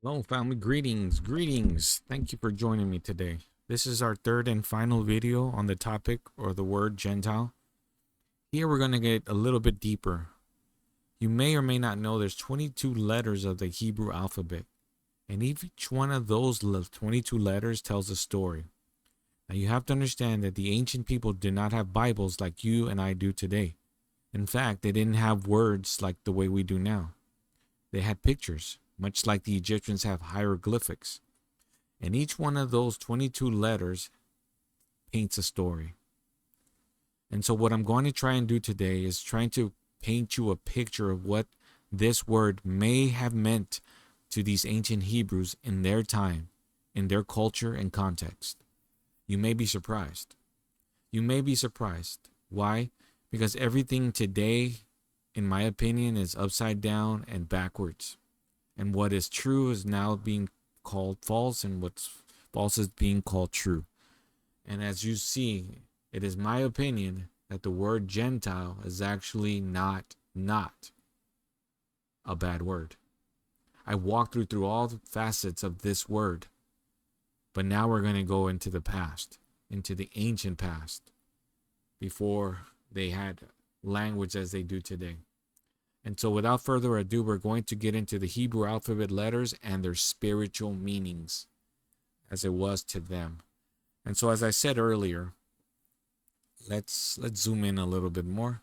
Hello, family. Greetings. Thank you for joining me today. This is our third and final video on the topic or the word Gentile. Here we're going to get a little bit deeper. You may or may not know there's 22 letters of the Hebrew alphabet, and each one of those 22 letters tells a story. Now you have to understand that the ancient people did not have Bibles like you and I do today. In fact, they didn't have words like the way we do now. They had pictures, much like the Egyptians have hieroglyphics. And each one of those 22 letters paints a story. And so what I'm going to try and do today is trying to paint you a picture of what this word may have meant to these ancient Hebrews in their time, in their culture and context. You may be surprised. You may be surprised. Why? Because everything today, in my opinion, is upside down and backwards. And what is true is now being called false, and what's false is being called true. And as you see, it is my opinion that the word Gentile is actually not a bad word. I walked through all the facets of this word, but now we're going to go into the past, into the ancient past, before they had language as they do today. And so without further ado, we're going to get into the Hebrew alphabet letters and their spiritual meanings as it was to them. And so as I said earlier, let's zoom in a little bit more.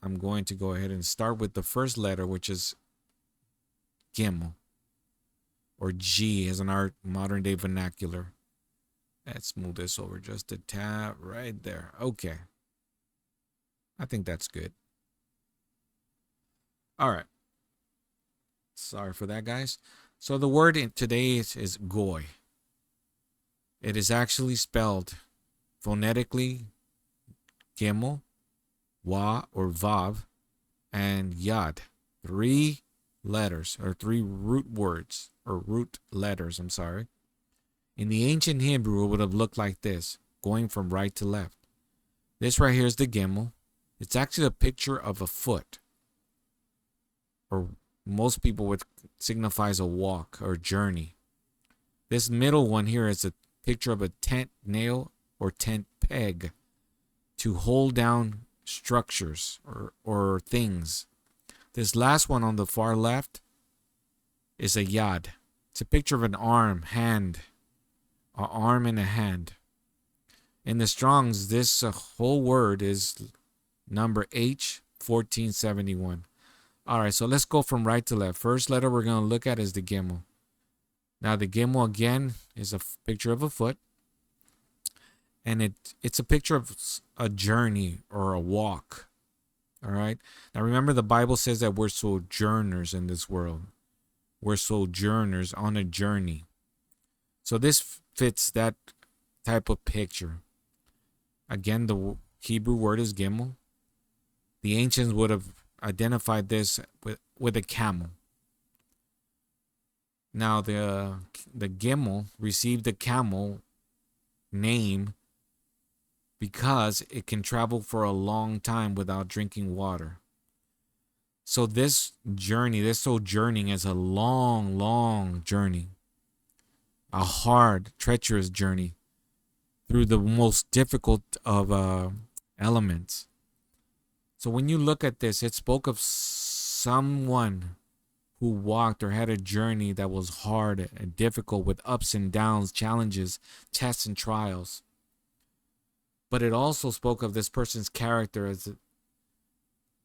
I'm going to go ahead and start with the first letter, which is Gimel, or G as in our modern day vernacular. Let's move this over just a tad right there. Okay. I think that's good. All right. Sorry for that, guys. So the word today is goy. It is actually spelled phonetically Gimel, Wa or Vav, and Yad. 3 letters or 3 root words or root letters, I'm sorry. In the ancient Hebrew, it would have looked like this, going from right to left. This right here is the Gimel. It's actually a picture of a foot, or most people would signifies a walk or journey. This middle one here is a picture of a tent nail or tent peg to hold down structures or things. This last one on the far left is a yad. It's a picture of an arm, hand, an arm and a hand. In the Strongs, this whole word is number H1471. All right, so let's go from right to left. First letter we're going to look at is the Gimel. Now, the Gimel, again, is a picture of a foot. And it's a picture of a journey or a walk. All right? Now, remember, the Bible says that we're sojourners in this world. We're sojourners on a journey. So this fits that type of picture. Again, the Hebrew word is Gimel. The ancients would have identified this with a camel. Now the Gimel received the camel name because it can travel for a long time without drinking water. So this journey, this sojourning is a long journey. A hard, treacherous journey through the most difficult of elements. So when you look at this, it spoke of someone who walked or had a journey that was hard and difficult with ups and downs, challenges, tests, and trials. But it also spoke of this person's character as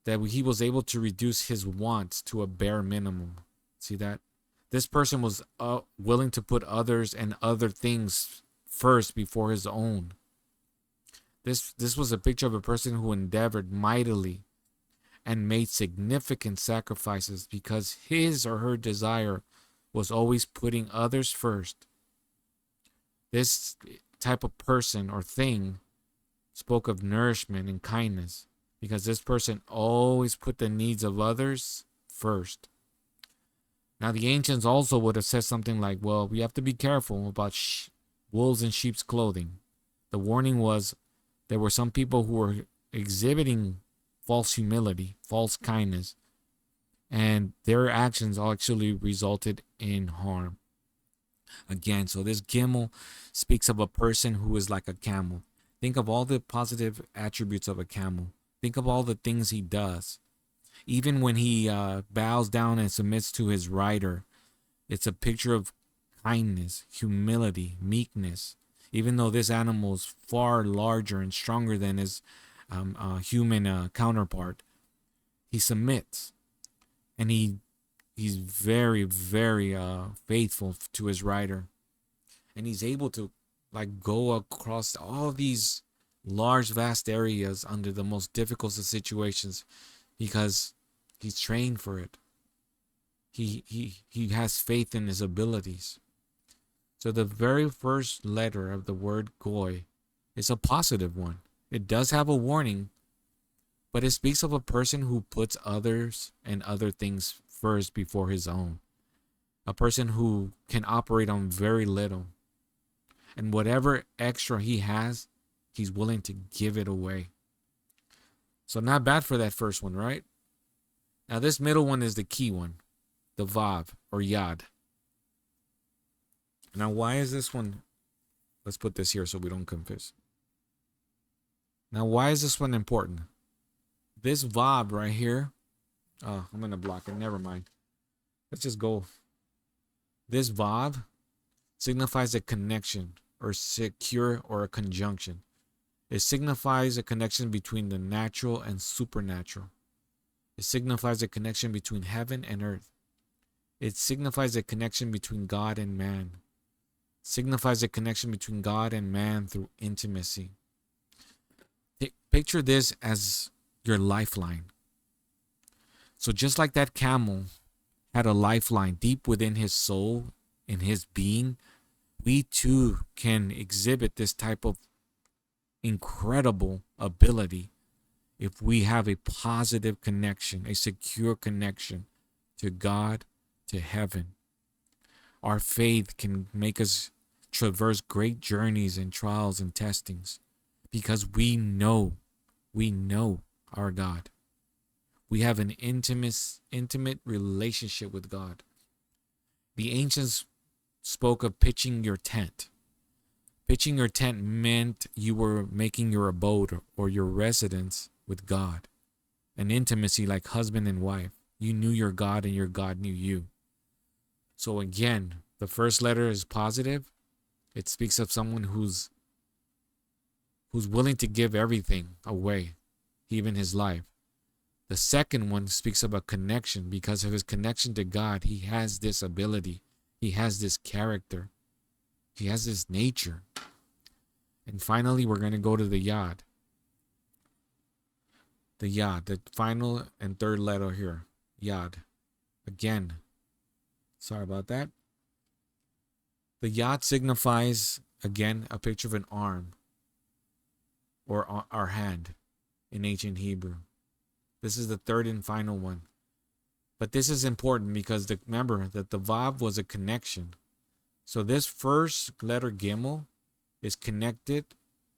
that he was able to reduce his wants to a bare minimum. See that? This person was willing to put others and other things first before his own. This was a picture of a person who endeavored mightily and made significant sacrifices because his or her desire was always putting others first. This type of person or thing spoke of nourishment and kindness because this person always put the needs of others first. Now, the ancients also would have said something like, well, we have to be careful about wolves in sheep's clothing. The warning was there were some people who were exhibiting false humility, false kindness, and their actions actually resulted in harm. Again, so this Gimel speaks of a person who is like a camel. Think of all the positive attributes of a camel. Think of all the things he does. Even when he bows down and submits to his rider, it's a picture of kindness, humility, meekness. Even though this animal is far larger and stronger than his human counterpart, he submits, and he's very, very faithful to his rider, and he's able to like go across all these large, vast areas under the most difficult of situations because he's trained for it. He has faith in his abilities. So the very first letter of the word goy is a positive one. It does have a warning, but it speaks of a person who puts others and other things first before his own. A person who can operate on very little. And whatever extra he has, he's willing to give it away. So not bad for that first one, right? Now this middle one is the key one, the vav or yad. Now why is this one? Let's put this here so we don't confuse. Now why is this one important? This vav right here. Oh, I'm gonna block it. Never mind. Let's just go. This vav signifies a connection or secure or a conjunction. It signifies a connection between the natural and supernatural. It signifies a connection between heaven and earth. It signifies a connection between God and man. It signifies a connection between God and man through intimacy. Picture this as your lifeline. So just like that camel had a lifeline deep within his soul, in his being, we too can exhibit this type of incredible ability if we have a positive connection, a secure connection to God, to heaven. Our faith can make us traverse great journeys and trials and testings because we know our God. We have an intimate relationship with God. The ancients spoke of pitching your tent. Pitching your tent meant you were making your abode or your residence with God. An intimacy like husband and wife. You knew your God and your God knew you. So again, the first letter is positive. It speaks of someone who's willing to give everything away, even his life. The second one speaks of a connection. Because of his connection to God, he has this ability. He has this character. He has this nature. And finally, we're going to go to the yad. The yad, the final and third letter here. Yad. Again, sorry about that. The yad signifies, again, a picture of an arm or our hand in ancient Hebrew. This is the third and final one. But this is important because remember that the vav was a connection. So this first letter gimel is connected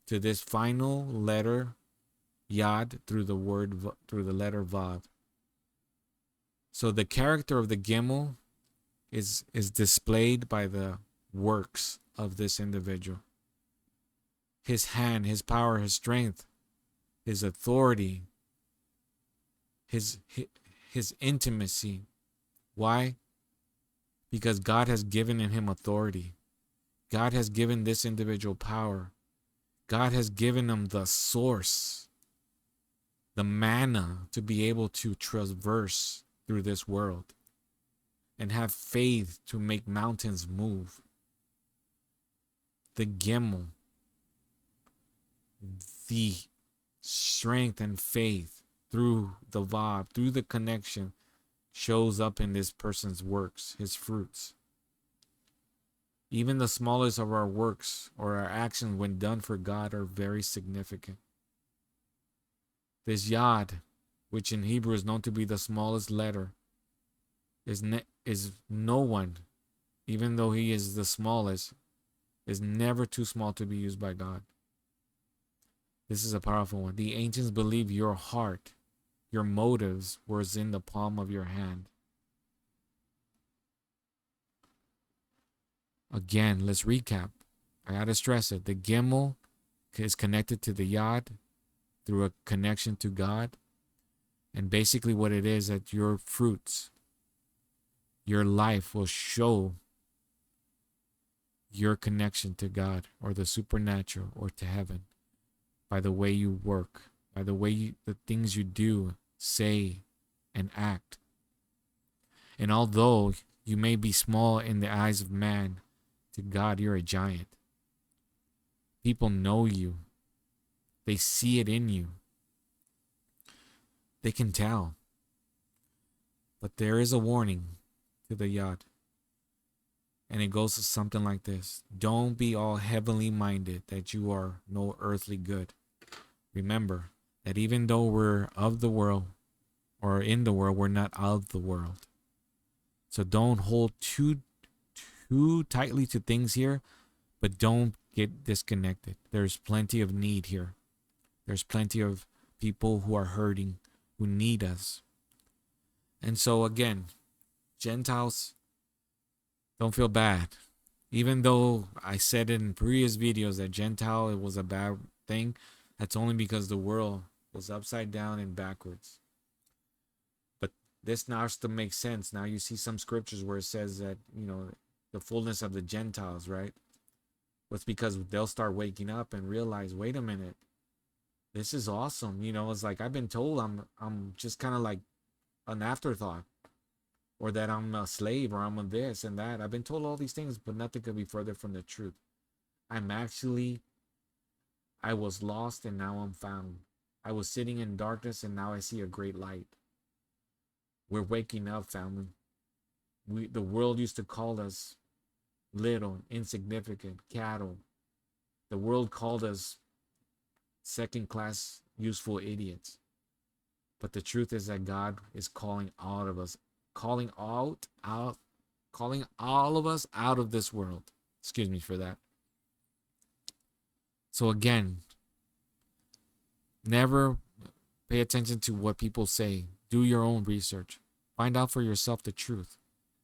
to this final letter yad through the letter vav. So the character of the gimel is displayed by the works of this individual. His hand, his power, his strength, his authority, his intimacy. Why? Because God has given in him authority. God has given this individual power. God has given him the source, the manna to be able to traverse through this world and have faith to make mountains move. The gimel, the strength and faith through the vav, through the connection, shows up in this person's works, his fruits. Even the smallest of our works or our actions when done for God are very significant. This yad, which in Hebrew is known to be the smallest letter, is no one, even though he is the smallest, is never too small to be used by God. This is a powerful one. The ancients believe your heart your motives was in the palm of your hand. Again, let's recap. I gotta stress it. The Gimel is connected to the Yod through a connection to God. And basically what it is that your fruits, your life will show your connection to God or the supernatural or to heaven by the way you work, by the way the things you do, say, and act. And although you may be small in the eyes of man, to God you're a giant. People know you. They see it in you. They can tell. But there is a warning to the Yod. And it goes to something like this. Don't be all heavenly minded that you are no earthly good. Remember that even though we're of the world or in the world, we're not of the world. So don't hold too tightly to things here, but don't get disconnected. There's plenty of need here. There's plenty of people who are hurting, who need us. And so again, Gentiles, don't feel bad. Even though I said in previous videos that Gentile it was a bad thing, that's only because the world was upside down and backwards. But this now starts to make sense. Now you see some scriptures where it says that, the fullness of the Gentiles, right? It's because they'll start waking up and realize, wait a minute, this is awesome. It's like I've been told I'm just kind of like an afterthought, or that I'm a slave, or I'm a this and that. I've been told all these things, but nothing could be further from the truth. I was lost and now I'm found. I was sitting in darkness and now I see a great light. We're waking up, family. The world used to call us little, insignificant, cattle. The world called us second-class, useful idiots. But the truth is that God is calling all of us, calling all of us out of this world. Excuse me for that. So again, never pay attention to what people say. Do your own research. Find out for yourself the truth.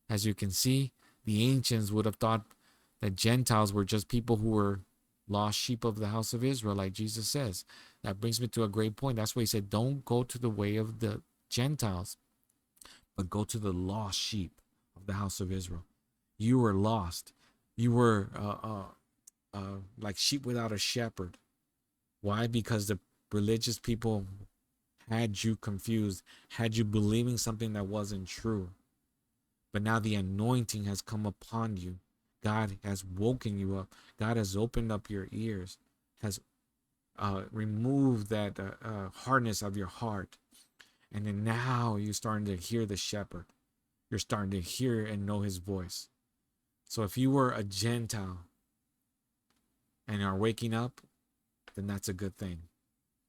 As you can see, the ancients would have thought that Gentiles were just people who were lost sheep of the house of Israel, like Jesus says. That brings me to a great point. That's why he said, don't go to the way of the Gentiles, but go to the lost sheep of the house of Israel. You were lost. You were like sheep without a shepherd. Why? Because the religious people had you confused, had you believing something that wasn't true. But now the anointing has come upon you. God has woken you up. God has opened up your ears, has removed that hardness of your heart. And then now you're starting to hear the shepherd. You're starting to hear and know his voice. So if you were a Gentile and are waking up, then that's a good thing,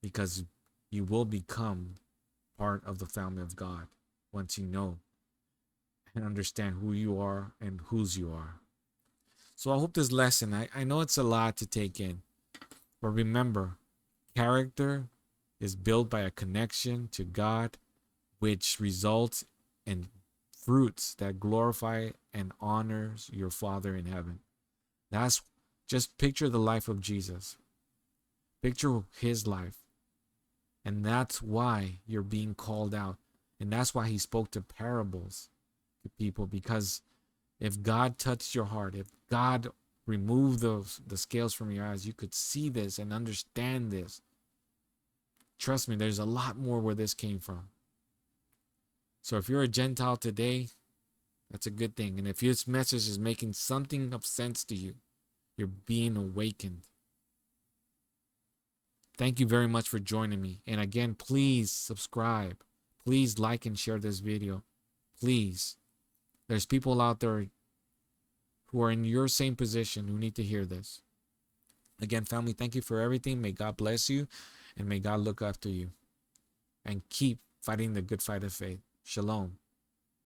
because you will become part of the family of God once you know and understand who you are and whose you are. So I hope this lesson, I know it's a lot to take in, but remember, character is built by a connection to God, which results in fruits that glorify and honors your Father in heaven. That's just picture the life of Jesus. Picture his life. And that's why you're being called out. And that's why he spoke to parables to people, because if God touched your heart, if God removed the scales from your eyes, you could see this and understand this. Trust me, there's a lot more where this came from. So if you're a Gentile today, that's a good thing. And if this message is making something of sense to you, you're being awakened. Thank you very much for joining me. And again, please subscribe. Please like and share this video. Please. There's people out there who are in your same position who need to hear this. Again, family, thank you for everything. May God bless you, and may God look after you. And keep fighting the good fight of faith. Shalom.